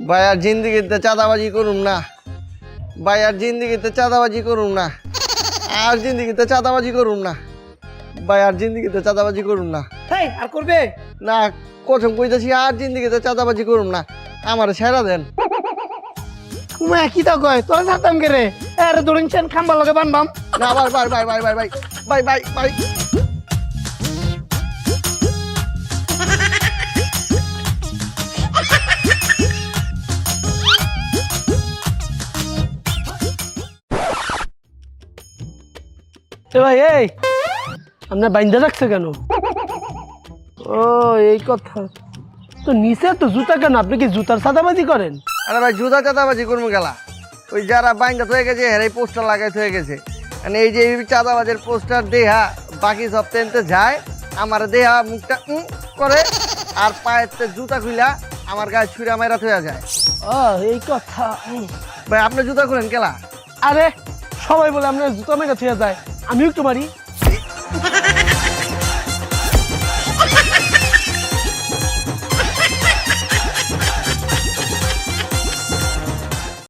ভাই আর জিন্দিগিতে চাঁদাবাজি করুম না, ভাই আর জিন্দিগিতে চাঁদাবাজি করুম না, আর জিন্দিগিতে চাঁদাবাজি করুম না, ভাই আর জিন্দিগিতে চাঁদাবাজি করুম না। এই আর করবে না, কসম কইতাছি আর জিন্দিগিতে চাঁদাবাজি করুম না, আমার সেরা দেন। তুমি কি তা কয় তোর ছাড়তাম কে রে? আরে দড়িনছেন খাম্বার লগে বানবাম। না ভাই ভাই ভাই ভাই ভাই ভাই ভাই ভাই ভাই এ ভাই এই আপনার বাইন্দা রাখছে কেন? ও এই কথা। তো নিচে তো জুতা কেন? আপনি কি জুতার সাদাবাজি করেন? আরে ভাই জুতা চাঁদাবাজি করবো গেলা, ওই যারা বাইন্দা হয়ে গেছে হেরাই পোস্টার লাগাই হয়ে গেছে। মানে এই যে এই চাঁদাবাজের পোস্টার দেহা বাকি সব টেনতে যায়, আমার দেহা মুখটা করে আর পায়ের জুতা খুইলা আমার গায়ে ছুঁড়া মাইরা থয়ে যায়। ও এই কথা। ভাই আপনি জুতা খুলেন কেলা? আরে সবাই বলে আপনার জুতা মেরে থুয়ে যায়, আমিও একটু মারি।